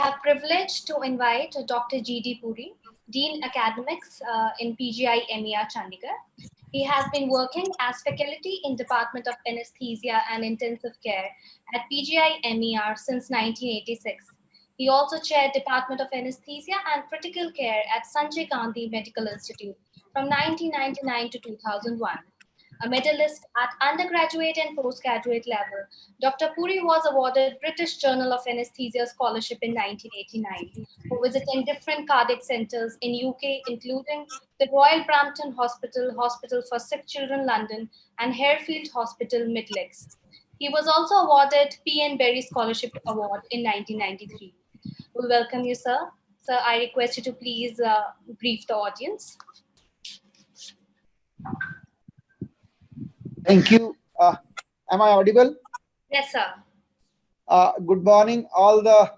I have privilege to invite Dr. G.D. Puri, Dean Academics in PGIMER Chandigarh. He has been working as faculty in Department of Anesthesia and Intensive Care at PGIMER since 1986. He also chaired Department of Anesthesia and Critical Care at Sanjay Gandhi Medical Institute from 1999 to 2001. A medalist at undergraduate and postgraduate level, Dr. Puri was awarded British Journal of Anesthesia Scholarship in 1989 for visiting different cardiac centres in UK, including the Royal Brampton Hospital, Hospital for Sick Children London, and Harefield Hospital, Midlands. He was also awarded P. N. Berry Scholarship Award in 1993. We welcome you, sir. Sir, I request you to please brief the audience. Thank you. Am I audible? Yes, sir. Good morning, all the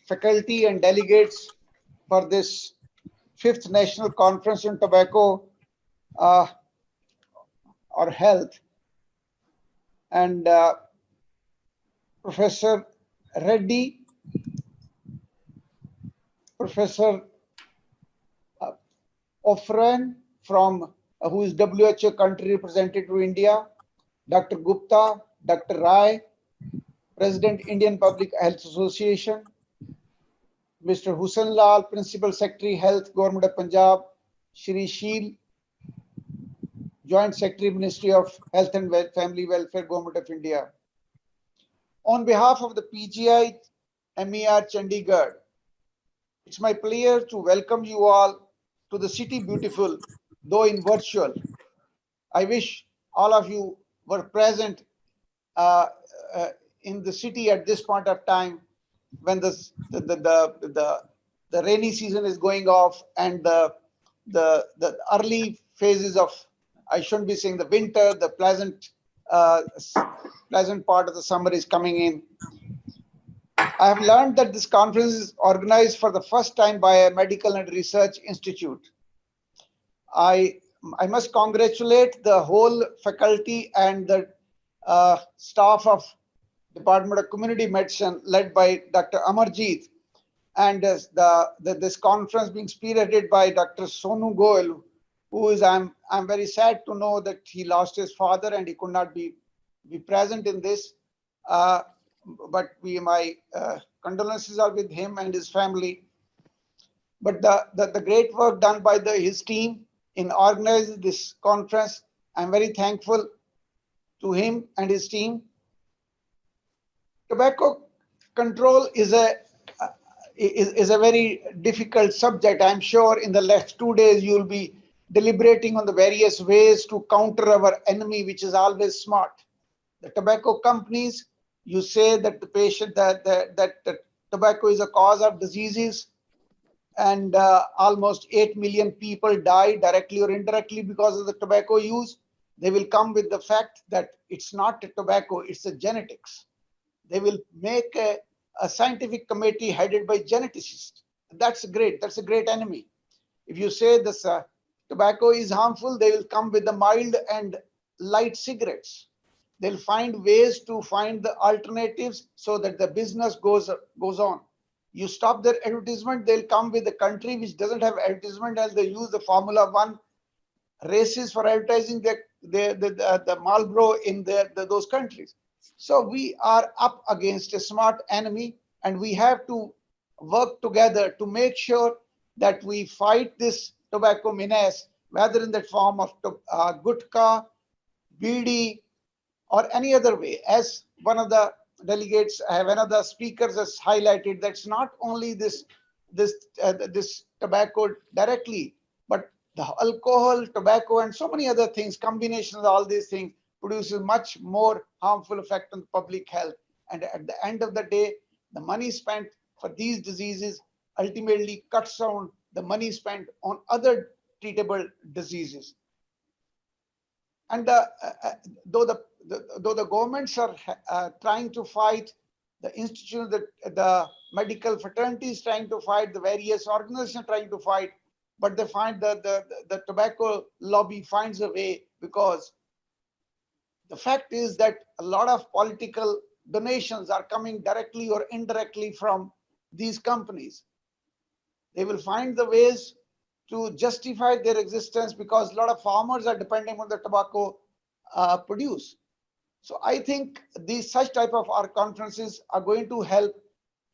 faculty and delegates for this 5th National Conference on Tobacco or Health. And Professor Reddy, Professor Ofran from who is WHO country representative to India, Dr. Gupta, Dr. Rai, President Indian Public Health Association, Mr. Hussain Lal, Principal Secretary Health, Government of Punjab, Shri Sheel, Joint Secretary Ministry of Health and Family Welfare, Government of India. On behalf of the PGIMER Chandigarh, it's my pleasure to welcome you all to the city beautiful, though in virtual. I wish all of you were present in the city at this point of time when the rainy season is going off and the early phases of, I shouldn't be saying the winter, the pleasant part of the summer is coming in. I have learned that this conference is organized for the first time by a medical and research institute. I must congratulate the whole faculty and the staff of Department of Community Medicine led by Dr. Amarjeet, and this conference being spearheaded by Dr. Sonu Goel, who is, I'm very sad to know that he lost his father and he could not be present in this. But my condolences are with him and his family. But the great work done by his team in organizing this conference, I'm very thankful to him and his team. Tobacco control is a very difficult subject. I'm sure in the next 2 days you will be deliberating on the various ways to counter our enemy, which is always smart. The tobacco companies, you say that the patient that tobacco is a cause of diseases, and almost 8 million people die directly or indirectly because of the tobacco use. They will come with the fact that it's not a tobacco, it's a genetics. They will make a scientific committee headed by geneticists. That's great. That's a great enemy. If you say this tobacco is harmful, they will come with the mild and light cigarettes. They'll find ways to find the alternatives so that the business goes on. You stop their advertisement, they'll come with a country which doesn't have advertisement, and they use the Formula 1 races for advertising the Marlboro in those countries. So we are up against a smart enemy, and we have to work together to make sure that we fight this tobacco menace, whether in the form of gutka, bidi, or any other way. As one of the delegates, one of the speakers has highlighted, that's not only this tobacco directly, but the alcohol, tobacco, and so many other things, combinations of all these things produces much more harmful effect on public health. And at the end of the day, the money spent for these diseases ultimately cuts down the money spent on other treatable diseases. And though the governments are trying to fight, the institutions, the medical fraternities trying to fight, the various organizations trying to fight, but they find that the tobacco lobby finds a way, because the fact is that a lot of political donations are coming directly or indirectly from these companies. They will find the ways to justify their existence because a lot of farmers are depending on the tobacco produce. So I think these such type of our conferences are going to help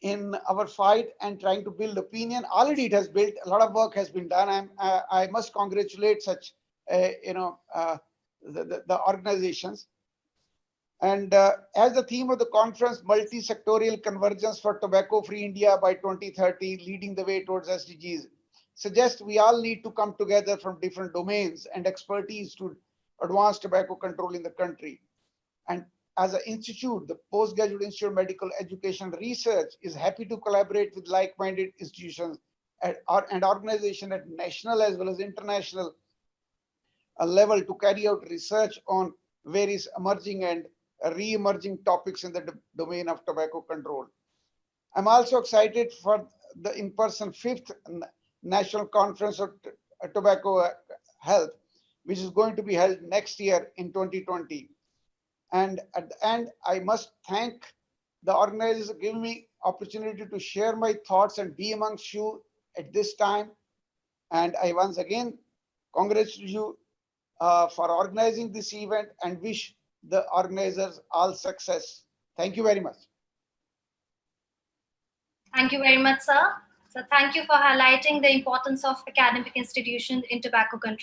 in our fight and trying to build opinion. Already it has built, a lot of work has been done. I must congratulate such the organizations. And as the theme of the conference, multi-sectorial convergence for tobacco-free India by 2030, leading the way towards SDGs, suggests we all need to come together from different domains and expertise to advance tobacco control in the country. And as an institute, the Postgraduate Institute of Medical Education Research is happy to collaborate with like-minded institutions and organizations at national as well as international level to carry out research on various emerging and re-emerging topics in the domain of tobacco control. I'm also excited for the in-person 5th National Conference of Tobacco Health, which is going to be held next year in 2020. And at the end, I must thank the organizers for giving me opportunity to share my thoughts and be amongst you at this time. And I once again congratulate you for organizing this event and wish the organizers all success. Thank you very much. Thank you very much, sir. So thank you for highlighting the importance of academic institutions in tobacco control.